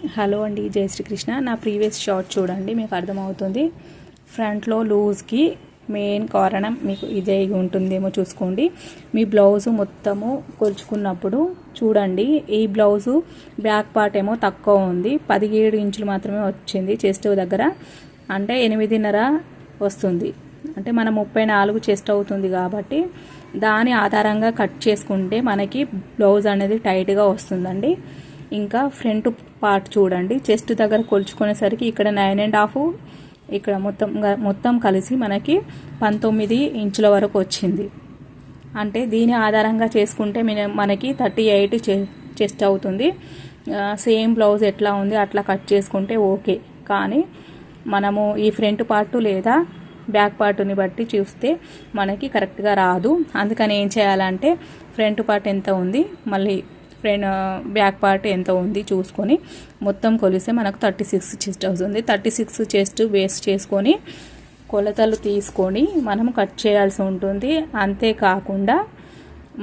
Hello అండి, జై శ్రీకృష్ణ. నా ప్రీవియస్ షార్ట్ చూడండి, మీకు అర్థమవుతుంది. ఫ్రంట్లో లూజ్కి మెయిన్ కారణం మీకు ఇదే ఉంటుందేమో చూసుకోండి. మీ బ్లౌజు మొత్తము కొలుచుకున్నప్పుడు చూడండి, ఈ బ్లౌజు బ్యాక్ పార్ట్ ఏమో తక్కువ ఉంది, 17 ఇంచులు మాత్రమే వచ్చింది చెస్ట్ దగ్గర. అంటే 8.5 వస్తుంది. అంటే మనం 34 చెస్ట్ అవుతుంది కాబట్టి దాని ఆధారంగా కట్ చేసుకుంటే మనకి బ్లౌజ్ అనేది టైట్గా వస్తుందండి. ఇంకా ఫ్రంట్ పార్ట్ చూడండి, చెస్ట్ దగ్గర కొలుచుకునేసరికి ఇక్కడ 9.5, ఇక్కడ మొత్తం కలిసి మనకి 19 ఇంచుల వరకు వచ్చింది. అంటే దీని ఆధారంగా చేసుకుంటే మనకి 38 చెస్ట్ అవుతుంది. సేమ్ బ్లౌజ్ ఎట్లా ఉంది అట్లా కట్ చేసుకుంటే ఓకే. కానీ మనము ఈ ఫ్రంట్ పార్ట్ లేదా బ్యాక్ పార్ట్ని బట్టి చూస్తే మనకి కరెక్ట్గా రాదు. అందుకని ఏం చేయాలంటే ఫ్రంట్ పార్ట్ ఎంత ఉంది, మళ్ళీ బ్యాక్ పార్ట్ ఎంత ఉంది చూసుకొని మొత్తం కొలిస్తే మనకు 36 చెస్ట్ అవుతుంది. 36 చెస్ట్ వేస్ట్ చేసుకొని కొలతలు తీసుకొని మనం కట్ చేయాల్సి ఉంటుంది. అంతేకాకుండా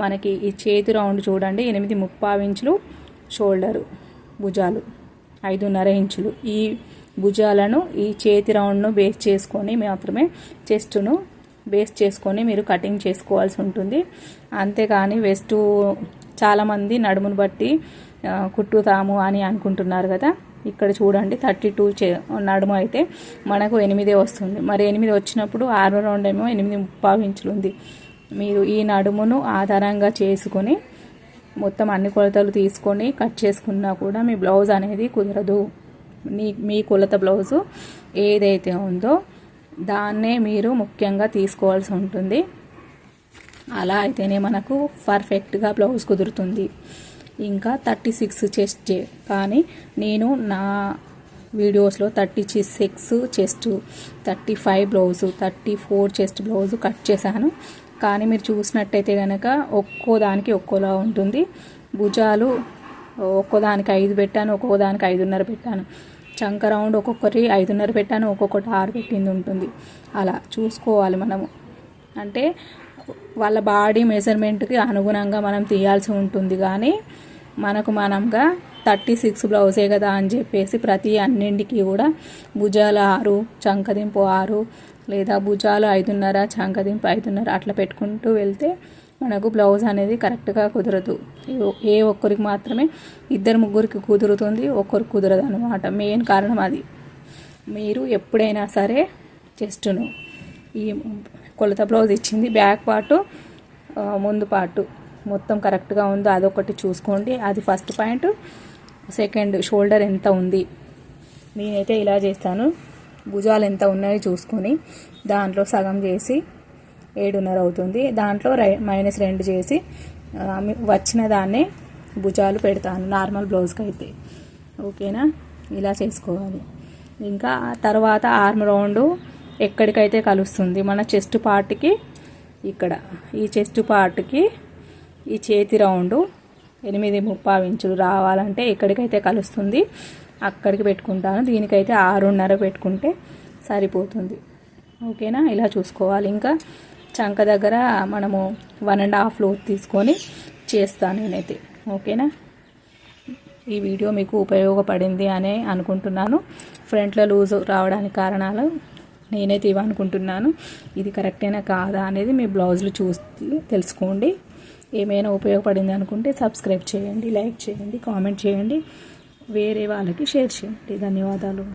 మనకి ఈ చేతి రౌండ్ చూడండి, 8.3 ఇంచులు షోల్డరు, భుజాలు 5.5 ఇంచులు. ఈ భుజాలను ఈ చేతి రౌండ్ను బేస్ చేసుకొని మాత్రమే చెస్ట్ను బేస్ చేసుకొని మీరు కటింగ్ చేసుకోవాల్సి ఉంటుంది. అంతేకాని వెస్ట్ చాలామంది నడుమును బట్టి కుట్టుతాము అని అనుకుంటున్నారు కదా. ఇక్కడ చూడండి, 32 నడుము అయితే మనకు 8 వస్తుంది. మరి 8 వచ్చినప్పుడు 6 రౌండ్ ఏమో 8.3 ఇంచులు ఉంది. మీరు ఈ నడుమును ఆధారంగా చేసుకొని మొత్తం అన్ని కొలతలు తీసుకొని కట్ చేసుకున్నా కూడా మీ బ్లౌజ్ అనేది కుదరదు. మీ కొలత బ్లౌజు ఏదైతే ఉందో దాన్నే మీరు ముఖ్యంగా తీసుకోవాల్సి ఉంటుంది. అలా అయితేనే మనకు పర్ఫెక్ట్గా బ్లౌజ్ కుదురుతుంది. ఇంకా 36 చెస్ట్, కానీ నేను నా వీడియోస్లో 36 chest, 35 blouse, 34 chest blouse cut చేశాను. కానీ మీరు చూసినట్టయితే కనుక ఒక్కో దానికి ఒక్కోలా ఉంటుంది. భుజాలు ఒక్కోదానికి 5 పెట్టాను, ఒక్కోదానికి 5.5 పెట్టాను. చంక రౌండ్ ఒక్కొక్కటి 5.5 పెట్టాను, ఒక్కొక్కటి 6 పెట్టింది ఉంటుంది. అలా చూసుకోవాలి మనము. అంటే వాళ్ళ బాడీ మెజర్మెంట్కి అనుగుణంగా మనం తీయాల్సి ఉంటుంది. కానీ మనంగా 36 బ్లౌజే కదా అని చెప్పేసి ప్రతి అన్నింటికి కూడా భుజాలు 6, చంకదింపు 6, లేదా భుజాలు 5.5, చంకదింపు 5.5 అట్లా పెట్టుకుంటూ వెళ్తే మనకు బ్లౌజ్ అనేది కరెక్ట్గా కుదరదు. ఏ ఒక్కరికి మాత్రమే 2-3 కుదురుతుంది, ఒక్కరికి కుదరదు అనమాట. మెయిన్ కారణం అది. మీరు ఎప్పుడైనా సరే చెస్ట్ను ఈ కొలత బ్లౌజ్ ఇచ్చింది, బ్యాక్ పార్ట్ ముందు పార్ట్ మొత్తం కరెక్ట్గా ఉందో అదొకటి చూసుకోండి. అది ఫస్ట్ పాయింట్. సెకండ్, షోల్డర్ ఎంత ఉంది. నేనైతే ఇలా చేస్తాను, భుజాలు ఎంత ఉన్నాయో చూసుకొని దాంట్లో సగం చేసి 7.5 అవుతుంది. దాంట్లో -2 చేసి వచ్చిన దాన్నే భుజాలు పెడతాను నార్మల్ బ్లౌజ్కి అయితే. ఓకేనా, ఇలా చేసుకోవాలి. ఇంకా తర్వాత ఆర్మ్ రౌండ్ ఎక్కడికైతే కలుస్తుంది మన చెస్ట్ పార్ట్కి, ఇక్కడ ఈ చెస్ట్ పార్ట్కి ఈ చేతి రౌండ్ 8.3 ఇంచులు రావాలంటే ఎక్కడికైతే కలుస్తుంది అక్కడికి పెట్టుకుంటాను. దీనికైతే 6.5 పెట్టుకుంటే సరిపోతుంది. ఓకేనా, ఇలా చూసుకోవాలి. ఇంకా చంక దగ్గర మనము 1.5 లోతు తీసుకొని చేస్తాను నేనైతే. ఓకేనా, ఈ వీడియో మీకు ఉపయోగపడింది అని అనుకుంటున్నాను. ఫ్రంట్లో లూజ్ రావడానికి కారణాలు నేనైతే ఇవనుకుంటున్నాను. ఇది కరెక్టేనా కాదా అనేది మీ బ్లౌజులు చూసి తెలుసుకోండి. ఏమైనా ఉపయోగపడింది అనుకుంటే సబ్స్క్రైబ్ చేయండి, లైక్ చేయండి, కామెంట్ చేయండి, వేరే వాళ్ళకి షేర్ చేయండి. ధన్యవాదాలు.